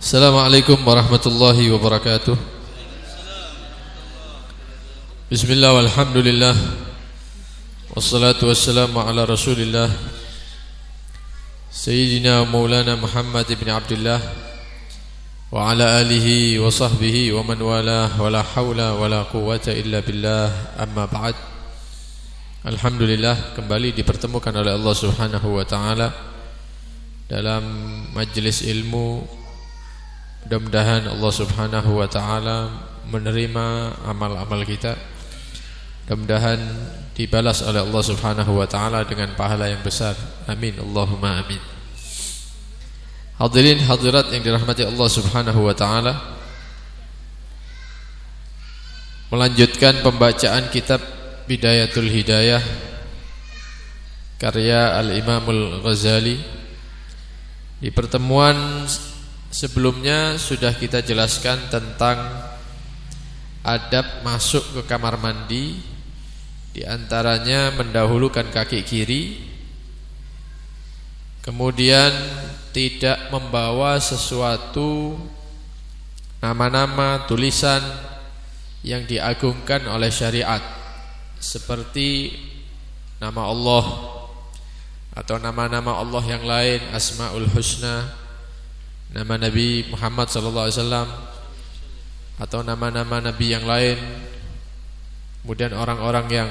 Assalamualaikum warahmatullahi wabarakatuh. Bismillah walhamdulillah, wassalatu wassalamu ala rasulillah Sayyidina Maulana Muhammad ibn Abdullah wa ala alihi wa sahbihi wa man walah, wa la hawla wa la quwwata illa billah, amma ba'd. Alhamdulillah, kembali dipertemukan oleh Allah subhanahu wa ta'ala dalam majlis ilmu. Mudah-mudahan Allah subhanahu wa ta'ala menerima amal-amal kita. Mudah-mudahan dibalas oleh Allah subhanahu wa ta'ala dengan pahala yang besar. Amin, Allahumma amin. Hadirin hadirat yang dirahmati Allah subhanahu wa ta'ala, melanjutkan pembacaan kitab Bidayatul Hidayah karya Al-Imamul Ghazali. Di pertemuan sebelumnya sudah kita jelaskan tentang adab masuk ke kamar mandi, di antaranya mendahulukan kaki kiri, kemudian tidak membawa sesuatu nama-nama tulisan yang diagungkan oleh syariat, seperti nama Allah atau nama-nama Allah yang lain, Asmaul Husna, nama Nabi Muhammad SAW, atau nama-nama Nabi yang lain, kemudian orang-orang yang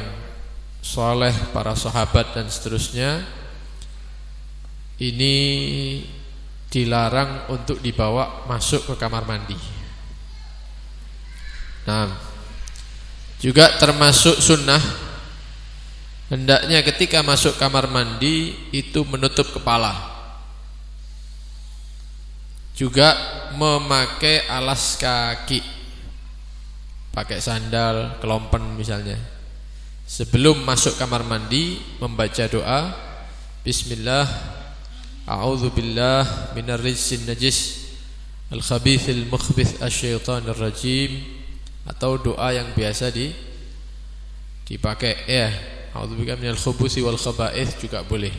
soleh, para sahabat dan seterusnya. Ini dilarang untuk dibawa masuk ke kamar mandi. Nah, juga termasuk sunnah, hendaknya ketika masuk kamar mandi itu menutup kepala, juga memakai alas kaki, pakai sandal, kelompen misalnya. Sebelum masuk kamar mandi membaca doa Bismillah, a'udzubillah minar rijzin najis al-khabithil mukhbith asyaitanir rajim, atau doa yang biasa dipakai ya, a'udzubillahi minal khubuthi wal khaba'ith juga boleh.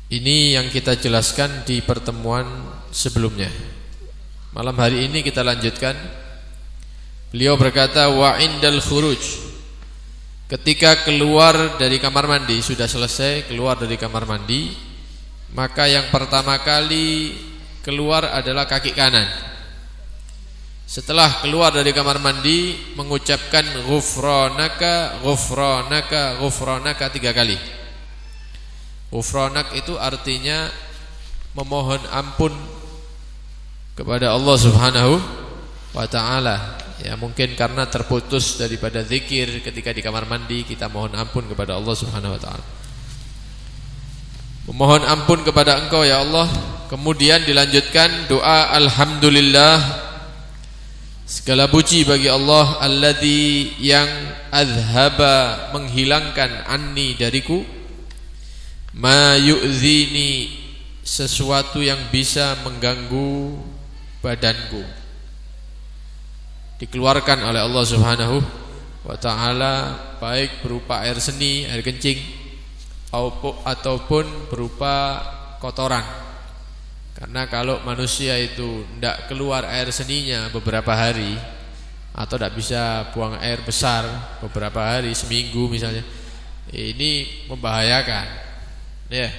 Ini yang kita jelaskan di pertemuan sebelumnya. Malam hari ini kita lanjutkan. Beliau berkata, wa indal khuruj, ketika keluar dari kamar mandi, sudah selesai keluar dari kamar mandi, maka yang pertama kali keluar adalah kaki kanan. Setelah keluar dari kamar mandi, mengucapkan ghufranaka, ghufranaka, ghufranaka 3 kali. Ghufranak itu artinya memohon ampun kepada Allah subhanahu wa ta'ala. Ya, mungkin karena terputus daripada zikir ketika di kamar mandi, kita mohon ampun kepada Allah subhanahu wa ta'ala. Memohon ampun kepada Engkau ya Allah. Kemudian dilanjutkan doa alhamdulillah, segala puji bagi Allah, alladzi yang azhaba, menghilangkan, anni dariku, ma yu'zini, sesuatu yang bisa mengganggu badanku. Dikeluarkan oleh Allah subhanahu wa ta'ala, baik berupa air seni, air kencing, ataupun berupa kotoran. Karena kalau manusia itu tidak keluar air seninya beberapa hari, atau tidak bisa buang air besar beberapa hari, seminggu misalnya, ini membahayakan ya,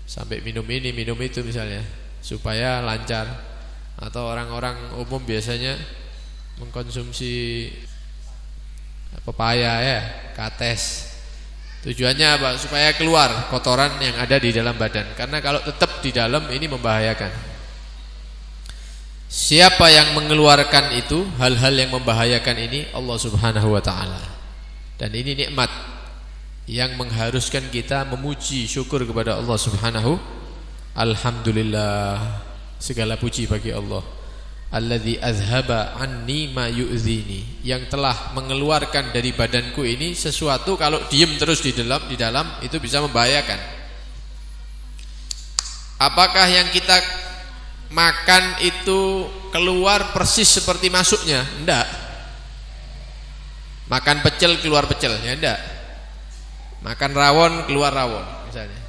sampai minum ini minum itu misalnya, supaya lancar. Atau orang-orang umum biasanya mengkonsumsi pepaya ya, kates. Tujuannya apa? Supaya keluar kotoran yang ada di dalam badan. Karena kalau tetap di dalam ini membahayakan. Siapa yang mengeluarkan itu, hal-hal yang membahayakan ini, Allah subhanahu wa ta'ala. Dan ini nikmat yang mengharuskan kita memuji, syukur kepada Allah subhanahu. Alhamdulillah, segala puji bagi Allah. Alladzi azhaba anni ma yu'zini, yang telah mengeluarkan dari badanku ini sesuatu, kalau diem terus di dalam itu bisa membahayakan. Apakah yang kita makan itu keluar persis seperti masuknya? Enggak. Makan pecel keluar pecel, ya enggak. Makan rawon keluar rawon misalnya.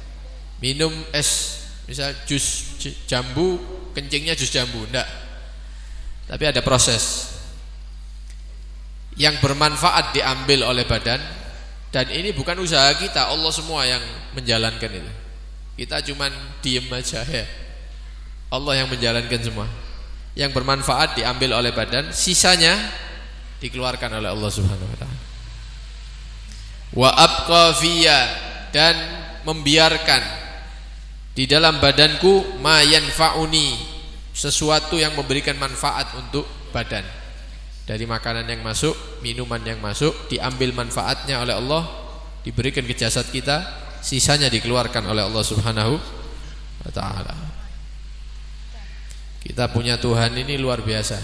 Minum es Misal jus jambu, kencingnya jus jambu, enggak. Tapi ada proses. Yang bermanfaat diambil oleh badan, dan ini bukan usaha kita, Allah semua yang menjalankan itu. Kita cuman diem aja ya. Allah yang menjalankan semua. Yang bermanfaat diambil oleh badan, sisanya dikeluarkan oleh Allah Subhanahu wa taala. Wa abqa fiyya, dan membiarkan di dalam badanku ma yanfa'uni, sesuatu yang memberikan manfaat untuk badan. Dari makanan yang masuk, minuman yang masuk, diambil manfaatnya oleh Allah, diberikan ke jasad kita, sisanya dikeluarkan oleh Allah Subhanahu wa taala. Kita punya Tuhan ini luar biasa.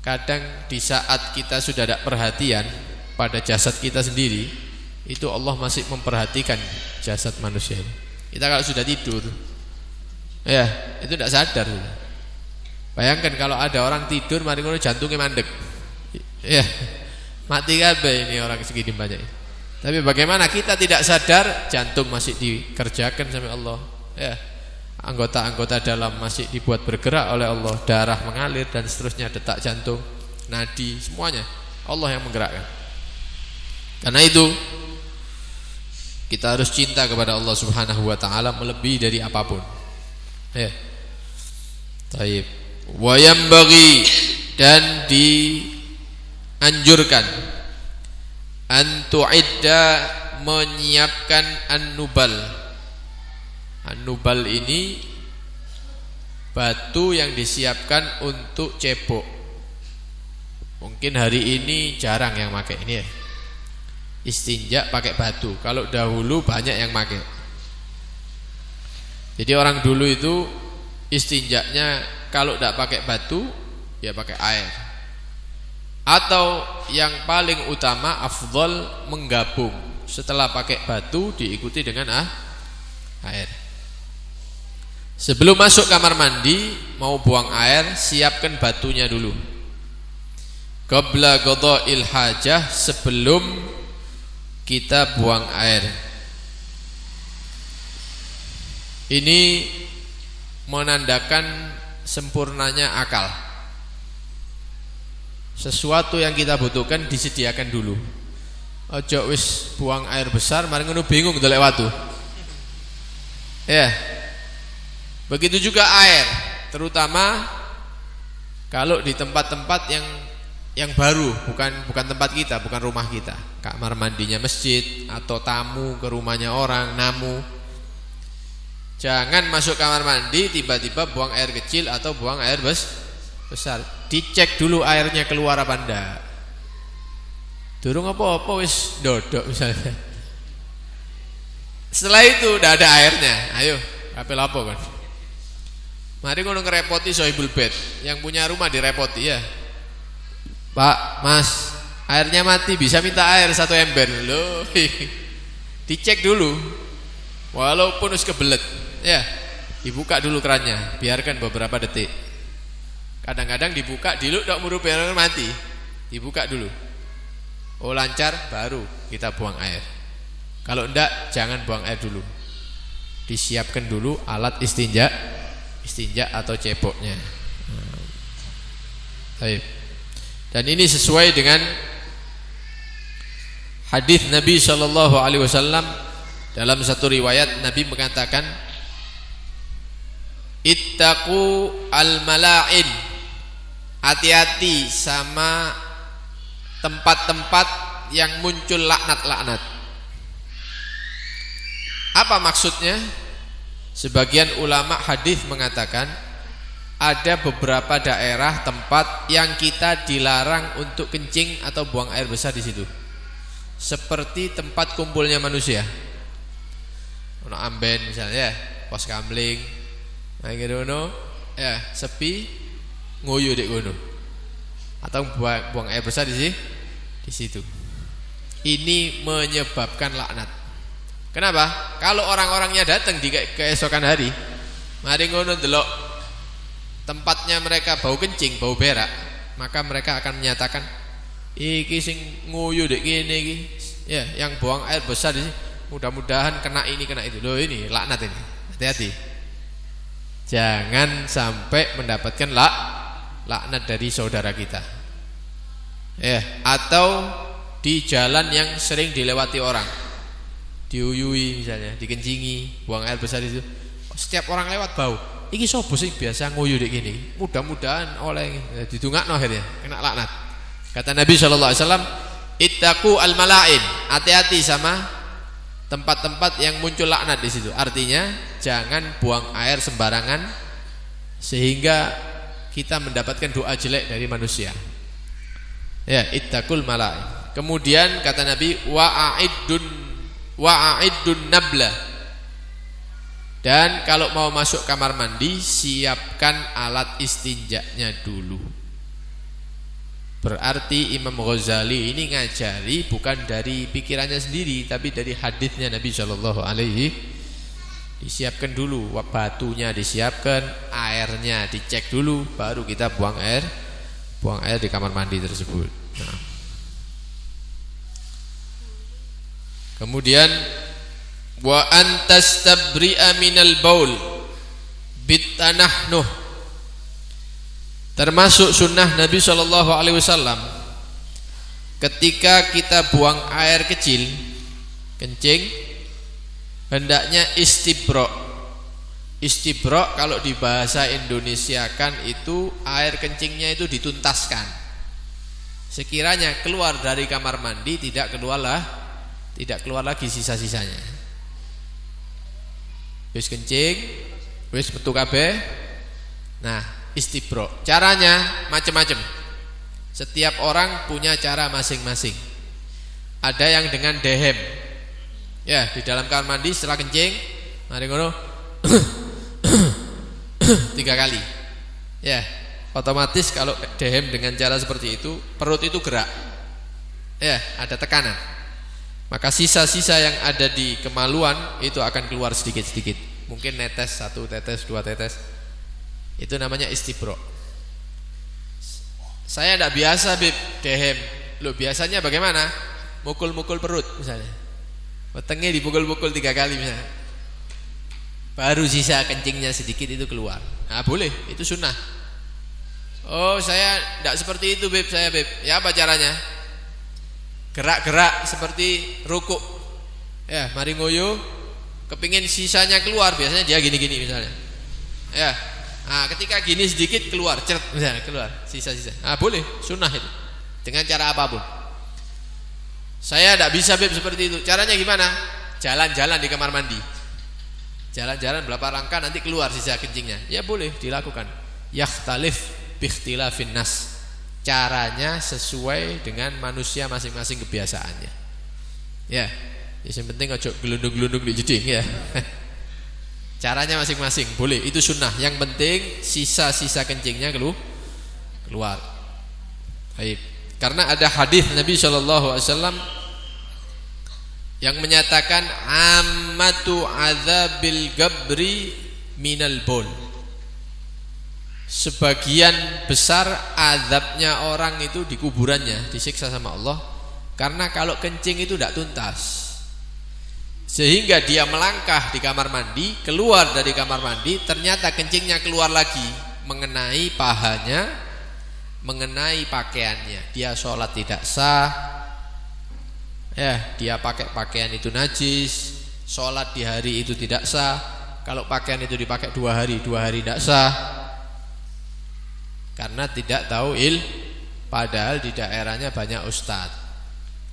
Kadang di saat kita sudah tidak perhatian pada jasad kita sendiri, itu Allah masih memperhatikan jasad manusia ini. Kita kalau sudah tidur, ya itu tidak sadar. Bayangkan kalau ada orang tidur, mari ngono jantungnya mandek, ya mati kabeh ini orang segini banyak. Tapi bagaimana kita tidak sadar, jantung masih dikerjakan sama Allah, ya anggota-anggota dalam masih dibuat bergerak oleh Allah, darah mengalir dan seterusnya, detak jantung, nadi, semuanya Allah yang menggerakkan. Karena itu kita harus cinta kepada Allah Subhanahu wa taala melebihi dari apapun. Ya. Taib. Wa yambaghi, dan dianjurkan an tu'idda, menyiapkan an-nubal. An-nubal ini batu yang disiapkan untuk cebok. Mungkin hari ini jarang yang pakai ini ya. Istinja pakai batu. Kalau dahulu banyak yang pakai. Jadi orang dulu itu istinjaknya kalau tidak pakai batu, ya pakai air. Atau yang paling utama afdol menggabung. Setelah pakai batu diikuti dengan air. Sebelum masuk kamar mandi mau buang air, siapkan batunya dulu. Qabla qada'il hajah, sebelum kita buang air. Ini menandakan sempurnanya akal. Sesuatu yang kita butuhkan disediakan dulu. Ojo wis buang air besar mari ngono bingung dolek watu. Ya. Begitu juga air, terutama kalau di tempat-tempat yang baru, bukan tempat kita, bukan rumah kita. Kamar mandinya masjid atau tamu ke rumahnya orang, namu. Jangan masuk kamar mandi tiba-tiba buang air kecil atau buang air besar. Dicek dulu airnya keluar apa enggak. Durung apa-apa wis dodok misalnya. Setelah itu udah ada airnya. Ayo, apel apa kan? Mari ngono ngerepoti sohibul bed. Yang punya rumah direpoti ya. Pak, Mas, airnya mati, bisa minta air 1 ember. Loh. Dicek dulu. Walaupun us kebelet. Ya, dibuka dulu kerannya, biarkan beberapa detik. Kadang-kadang dibuka, diluk tok muru biar mati. Dibuka dulu. Oh lancar, baru kita buang air. Kalau enggak, jangan buang air dulu. Disiapkan dulu alat istinja atau ceboknya. Baik. Dan ini sesuai dengan hadis Nabi sallallahu alaihi wasallam. Dalam satu riwayat Nabi mengatakan, ittaqu al-mala'in, hati-hati sama tempat-tempat yang muncul laknat-laknat. Apa maksudnya? Sebagian ulama hadis mengatakan ada beberapa daerah tempat yang kita dilarang untuk kencing atau buang air besar di situ. Seperti tempat kumpulnya manusia. Ono amben misalnya ya, pos kamling. Nah ngono ya, sepi ngoyo dek ngono. Atau buang air besar di situ. Ini menyebabkan laknat. Kenapa? Kalau orang-orangnya datang di keesokan hari, mari ngono delok tempatnya mereka bau kencing, bau berak, maka mereka akan menyatakan, iki sing nguyu dek kene iki. Ya, yang buang air besar di sini, mudah-mudahan kena ini kena itu. Loh ini laknat ini. Hati-hati. Jangan sampai mendapatkan laknat dari saudara kita. Atau di jalan yang sering dilewati orang, diuyui misalnya, dikencingi, buang air besar itu. Setiap orang lewat bau. Iki sopo sing biasa nguyu dek gini. Mudah-mudahan oleh didungakno akhirnya kena laknat. Kata Nabi SAW, ittaqu al-mala'in. Hati-hati sama tempat-tempat yang muncul laknat di situ. Artinya jangan buang air sembarangan sehingga kita mendapatkan doa jelek dari manusia. Ittaqul mala'in. Kemudian kata Nabi, wa'a'iddun nabla. Dan kalau mau masuk kamar mandi, siapkan alat istinjanya dulu. Berarti Imam Ghazali ini ngajari bukan dari pikirannya sendiri, tapi dari hadisnya Nabi Shallallahu Alaihi. Disiapkan dulu, batunya disiapkan, airnya dicek dulu, baru kita buang air di kamar mandi tersebut. Nah. Kemudian wa antastabri'a minal baul bitanahnuh. Termasuk sunnah Nabi SAW, ketika kita buang air kecil, kencing, hendaknya istibro. Istibro kalau di bahasa Indonesia kan itu air kencingnya itu dituntaskan. Sekiranya keluar dari kamar mandi tidak keluar lagi sisa-sisanya. Wis kencing, wis metu kabeh. Nah, istibro. Caranya macam-macam. Setiap orang punya cara masing-masing. Ada yang dengan dehem. Di dalam kamar mandi setelah kencing, mari ngono 3 kali. Otomatis kalau dehem dengan cara seperti itu, perut itu gerak. Ada tekanan. Maka sisa-sisa yang ada di kemaluan itu akan keluar sedikit-sedikit. Mungkin netes, 1 tetes, 2 tetes. Itu namanya istibro. Saya tidak biasa dehem. Loh, biasanya bagaimana? Mukul-mukul perut misalnya. Wetenge dipukul-pukul 3 kali misalnya. Baru sisa kencingnya sedikit itu keluar. Nah, boleh, itu sunnah. Oh, saya tidak seperti itu saya Ya, apa caranya? Gerak-gerak seperti rukuk. Mari ngoyo, kepingin sisanya keluar, biasanya dia gini-gini misalnya. Nah, ketika gini sedikit keluar, ceret misalnya keluar sisa-sisa. Nah, boleh, sunnah itu. Dengan cara apapun. Saya tidak bisa seperti itu. Caranya gimana? Jalan-jalan di kamar mandi. Jalan-jalan berapa langkah nanti keluar sisa kencingnya. Ya boleh dilakukan. Yakhtalif bikhtilafin nas. Caranya sesuai dengan manusia masing-masing kebiasaannya. Yang penting ojo gelundung-gelundung di jeding ya. Caranya masing-masing, boleh, itu sunnah. Yang penting sisa-sisa kencingnya keluar. Baik. Karena ada hadis Nabi SAW yang menyatakan ammatu azabil gabri minal bol. Sebagian besar azabnya orang itu di kuburannya, disiksa sama Allah karena kalau kencing itu tidak tuntas. Sehingga dia melangkah di kamar mandi, keluar dari kamar mandi, ternyata kencingnya keluar lagi, mengenai pahanya, mengenai pakaiannya. Dia sholat tidak sah, dia pakai pakaian itu najis, sholat di hari itu tidak sah. Kalau pakaian itu dipakai 2 hari tidak sah. Karena tidak tahu padahal di daerahnya banyak ustadz.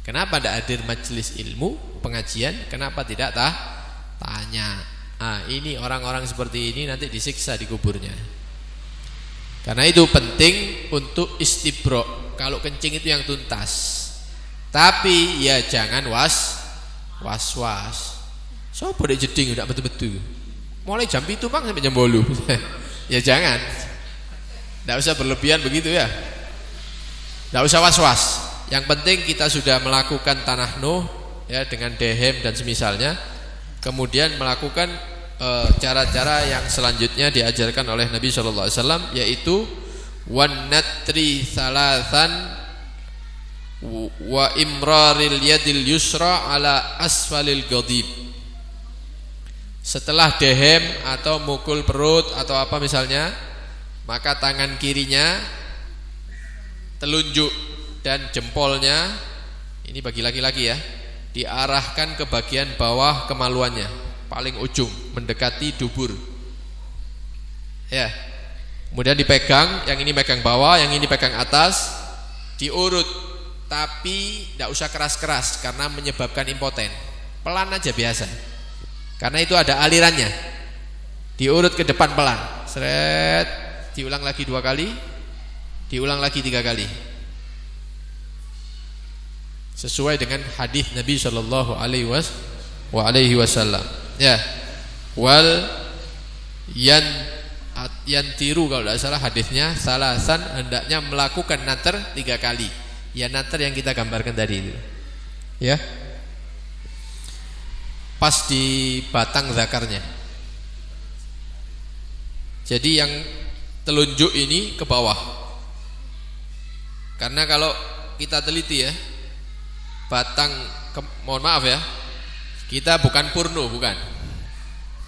Kenapa tidak hadir majelis ilmu pengajian? Kenapa tidak tanya? Ini orang-orang seperti ini nanti disiksa di kuburnya. Karena itu penting untuk istibro. Kalau kencing itu yang tuntas. Tapi ya jangan was-was. Sopo dek jeding udah betul-betul. Mulai jam 7 bang sampai jam 8. Ya jangan. Tidak usah berlebihan begitu ya. Tidak usah was-was. Yang penting kita sudah melakukan tanahnuh dengan dehem dan semisalnya. Kemudian melakukan cara-cara yang selanjutnya diajarkan oleh Nabi SAW, yaitu wan natri salasan wa imraril yadil yusra ala asfalil ghadib. setelah dehem atau mukul perut atau apa misalnya, maka tangan kirinya, telunjuk dan jempolnya, ini bagi laki-laki ya, diarahkan ke bagian bawah kemaluannya, paling ujung mendekati dubur. Ya. Kemudian dipegang, yang ini pegang bawah, yang ini pegang atas, diurut, tapi tidak usah keras-keras karena menyebabkan impoten. Pelan aja biasa. Karena itu ada alirannya. Diurut ke depan pelan. Seret, diulang lagi 2 kali, diulang lagi 3 kali. Sesuai dengan hadis Nabi sallallahu alaihi wasallam. Ya. Wal yantiru, kalau tidak salah hadisnya, salasan, hendaknya melakukan nater 3 kali. Ya, nater yang kita gambarkan tadi itu. Ya. Pas di batang zakarnya. Jadi yang telunjuk ini ke bawah. Karena kalau kita teliti ya, batang mohon maaf ya, kita bukan porno, bukan.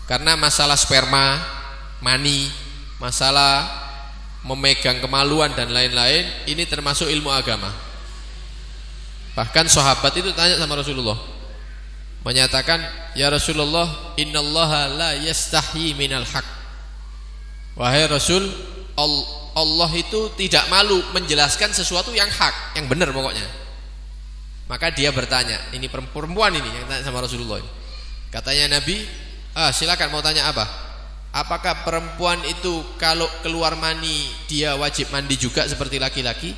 Karena masalah sperma, mani, masalah memegang kemaluan dan lain-lain, ini termasuk ilmu agama. Bahkan sahabat itu tanya sama Rasulullah, menyatakan, ya Rasulullah, innallaha la yastahyi minal haq. Wahai Rasul, Allah itu tidak malu menjelaskan sesuatu yang hak, yang benar pokoknya. Maka dia bertanya, ini perempuan ini yang tanya sama Rasulullah ini. Katanya Nabi, silakan mau tanya apa? Apakah perempuan itu kalau keluar mani dia wajib mandi juga seperti laki-laki?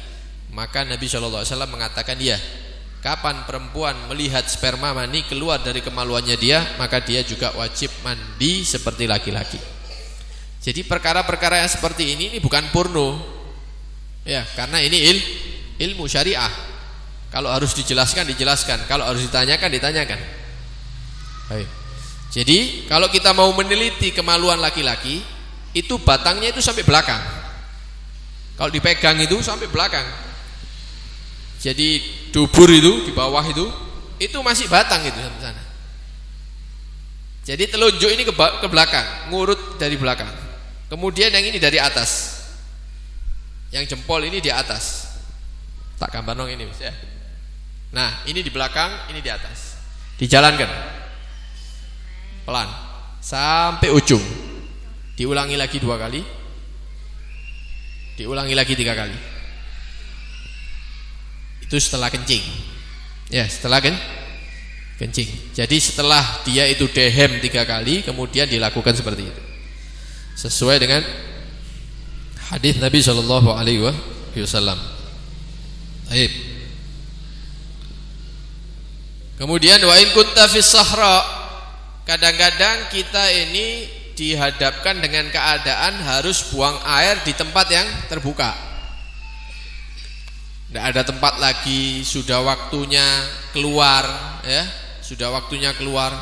Maka Nabi SAW mengatakan, ya, kapan perempuan melihat sperma mani keluar dari kemaluannya dia, maka dia juga wajib mandi seperti laki-laki. Jadi perkara-perkara yang seperti ini bukan porno. Ya, karena ini ilmu syariah. Kalau harus dijelaskan, dijelaskan. Kalau harus ditanyakan, ditanyakan. Baik. Jadi kalau kita mau meneliti kemaluan laki-laki, itu batangnya itu sampai belakang. Kalau dipegang itu sampai belakang. Jadi dubur itu di bawah itu masih batang itu sampai sana. Jadi telunjuk ini ke belakang, ngurut dari belakang. Kemudian yang ini dari atas. Yang jempol ini di atas. Tak gambar dong ini, ya. Nah, ini di belakang, ini di atas. Dijalankan pelan sampai ujung. Diulangi lagi 2 kali, diulangi lagi 3 kali. Itu setelah kencing. Ya, setelah kencing. Jadi setelah dia itu dehem 3 kali, kemudian dilakukan seperti itu, sesuai dengan hadis Nabi sallallahu alaihi wasallam. Baik. Kemudian wa in kunta fis sahra, kadang-kadang kita ini dihadapkan dengan keadaan harus buang air di tempat yang terbuka. Tidak ada tempat lagi, sudah waktunya keluar, ya, sudah waktunya keluar.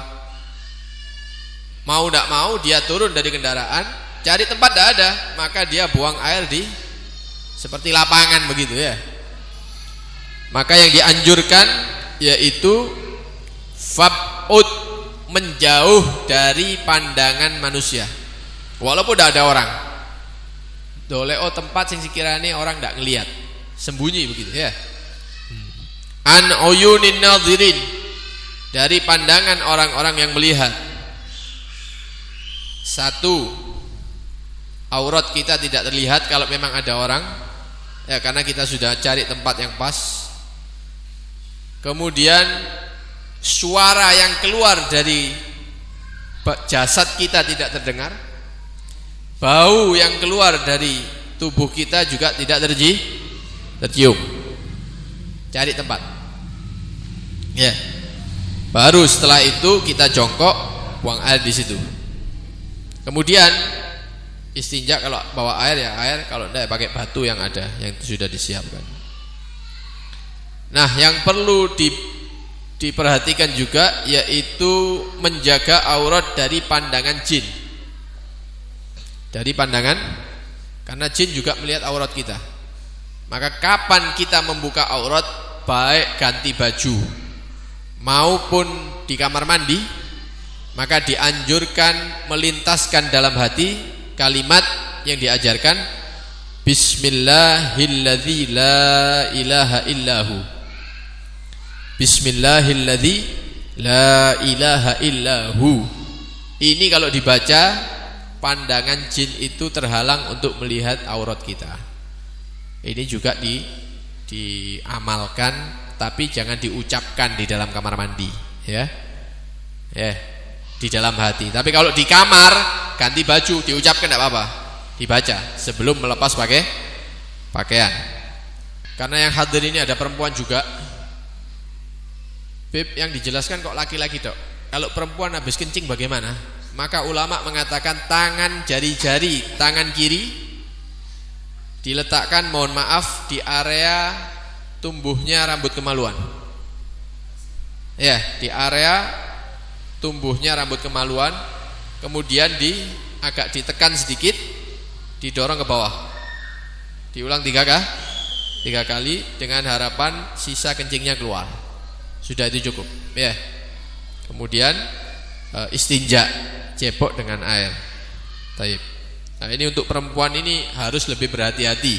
Mau tidak mau dia turun dari kendaraan, cari tempat tidak ada, maka dia buang air di seperti lapangan begitu ya. Maka yang dianjurkan yaitu fab'ud, menjauh dari pandangan manusia. Walaupun tidak ada orang. Doleo tempat sing sekiranya orang tidak ngelihat, sembunyi begitu ya. An uyunin nadhirin, dari pandangan orang-orang yang melihat. 1, aurat kita tidak terlihat kalau memang ada orang, ya, karena kita sudah cari tempat yang pas. Kemudian suara yang keluar dari jasad kita tidak terdengar. Bau yang keluar dari tubuh kita juga tidak tercium. Cari tempat. Ya. Baru setelah itu kita jongkok, buang air di situ. Kemudian istinja, kalau bawa air ya air, kalau tidak ya pakai batu yang ada, yang sudah disiapkan. Nah, yang perlu diperhatikan juga yaitu menjaga aurat dari pandangan jin. Dari pandangan, karena jin juga melihat aurat kita. Maka kapan kita membuka aurat, baik ganti baju maupun di kamar mandi, Maka dianjurkan melintaskan dalam hati kalimat yang diajarkan, Bismillahilladzi la ilaha illahu. Bismillahilladzi la ilaha illahu. Ini kalau dibaca, pandangan jin itu terhalang untuk melihat aurat kita. Ini juga diamalkan, tapi jangan diucapkan di dalam kamar mandi, ya. Di dalam hati. Tapi kalau di kamar, ganti baju, diucapkan tidak apa-apa. Dibaca sebelum melepas pakaian. Karena yang hadir ini ada perempuan juga. Beb, yang dijelaskan kok laki-laki, Dok. Kalau perempuan habis kencing bagaimana? Maka ulama mengatakan tangan jari-jari tangan kiri diletakkan, mohon maaf, di area tumbuhnya rambut kemaluan. Ya, di area tumbuhnya rambut kemaluan, kemudian agak ditekan sedikit, didorong ke bawah. Diulang 3 kali dengan harapan sisa kencingnya keluar. Sudah itu cukup, ya. Kemudian istinja, cebok dengan air. Taib. Nah, ini untuk perempuan ini harus lebih berhati-hati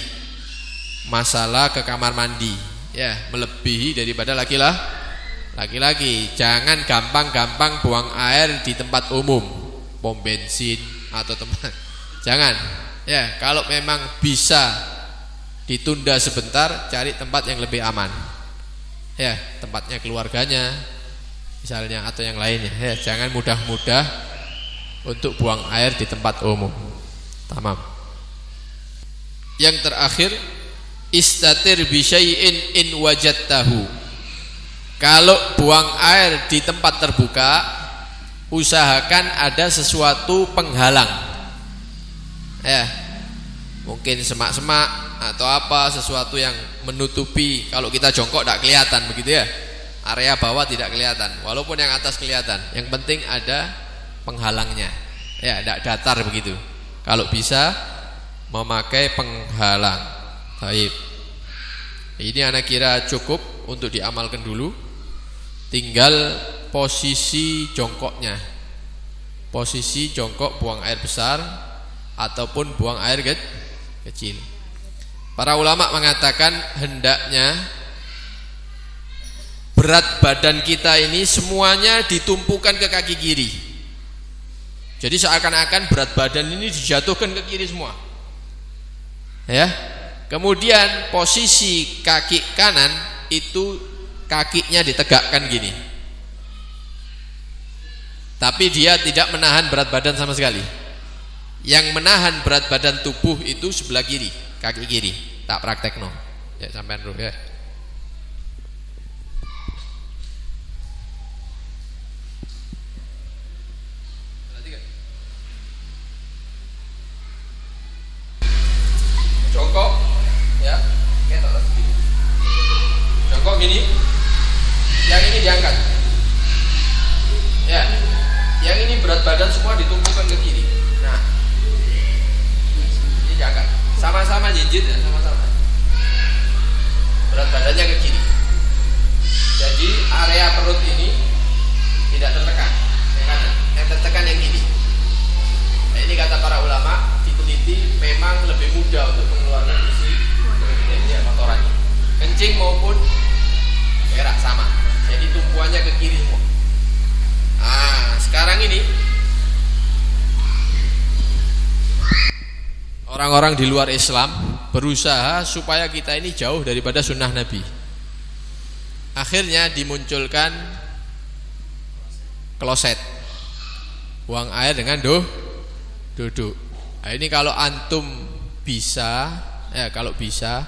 masalah ke kamar mandi, ya, melebihi daripada laki-laki. Jangan gampang-gampang buang air di tempat umum, pom bensin atau tempat. Jangan. Ya, kalau memang bisa ditunda sebentar, cari tempat yang lebih aman. Ya, tempatnya keluarganya misalnya atau yang lainnya. Ya, jangan mudah-mudah untuk buang air di tempat umum. Tamam. Yang terakhir, istatir bi syai'in in wajadtahu. Kalau buang air di tempat terbuka, usahakan ada sesuatu penghalang. Ya, mungkin semak-semak atau apa, sesuatu yang menutupi. Kalau kita jongkok tidak kelihatan, begitu ya. Area bawah tidak kelihatan, walaupun yang atas kelihatan. Yang penting ada penghalangnya. Ya, tidak datar begitu. Kalau bisa memakai penghalang. Baik. Ini anak kira cukup untuk diamalkan dulu. Tinggal posisi jongkoknya. Posisi jongkok buang air besar ataupun buang air kecil. Para ulama mengatakan hendaknya berat badan kita ini semuanya ditumpukan ke kaki kiri. Jadi seakan-akan berat badan ini dijatuhkan ke kiri semua. Ya. Kemudian posisi kaki kanan itu kakinya ditegakkan gini. Tapi dia tidak menahan berat badan sama sekali. Yang menahan berat badan tubuh itu sebelah kiri, kaki kiri. Tak praktekno. Ya, sampean dulu ya. Jongkok, ya, jongkok gini, yang ini diangkat, ya, yang ini berat badan semua ditumpukan ke kiri. Nah, ini diangkat, sama-sama jinjit ya, sama-sama. Berat badannya ke kiri. Jadi area perut ini tidak tertekan, yang kanan, yang tertekan yang kiri. Nah, ini kata para ulama, diteliti memang lebih mudah untuk mengeluarkan isi kotorannya, kencing maupun berak sama. Jadi tumpuannya ke kiri semua. Sekarang ini orang-orang di luar Islam berusaha supaya kita ini jauh daripada sunnah Nabi. Akhirnya dimunculkan kloset, buang air dengan duduk. Nah, ini kalau antum bisa, ya kalau bisa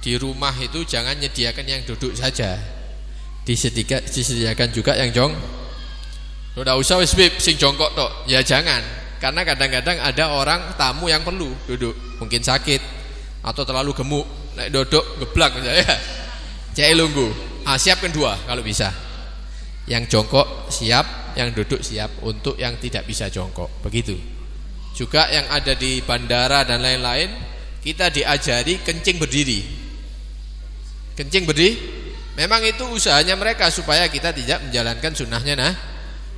di rumah itu jangan menyediakan yang duduk saja, disediakan juga yang Udah usah wis sing jongkok tok, ya jangan, karena kadang-kadang ada orang tamu yang perlu duduk, mungkin sakit atau terlalu gemuk, naik duduk geblak misalnya, ya. Cek lunggu, siapkan 2 kalau bisa, yang jongkok siap, yang duduk siap untuk yang tidak bisa jongkok, begitu. Juga yang ada di bandara dan lain-lain, kita diajari kencing berdiri. Kencing berdiri, memang itu usahanya mereka supaya kita tidak menjalankan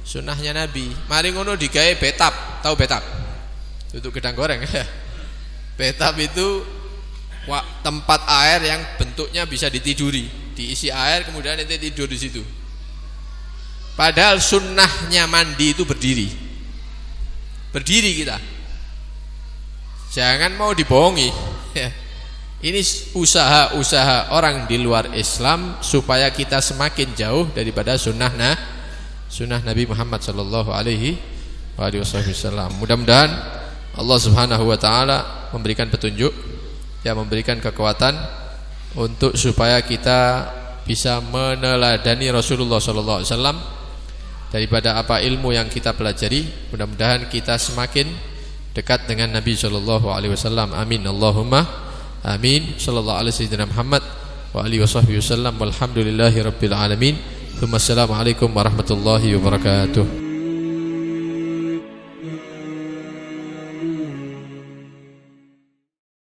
Sunnahnya Nabi. Mari ngono digawe betap, tahu betap? Tutuk gedang goreng ya. Betap itu tempat air yang bentuknya bisa ditiduri, diisi air kemudian nanti tidur di situ. Padahal sunnahnya mandi itu berdiri. Berdiri kita. Jangan mau dibohongi. Ini usaha-usaha orang di luar Islam supaya kita semakin jauh daripada sunnah Nabi Muhammad sallallahu alaihi wasallam. Mudah-mudahan Allah Subhanahu wa taala memberikan petunjuk, ya, memberikan kekuatan untuk supaya kita bisa meneladani Rasulullah sallallahu alaihi wasallam daripada apa ilmu yang kita pelajari. Mudah-mudahan kita semakin dekat dengan Nabi sallallahu alaihi wasallam. Amin Allahumma amin. Sallallahu alaihi wasallam Muhammad wa alihi wasallam. Walhamdulillahirabbil alamin. Assalamualaikum warahmatullahi wabarakatuh.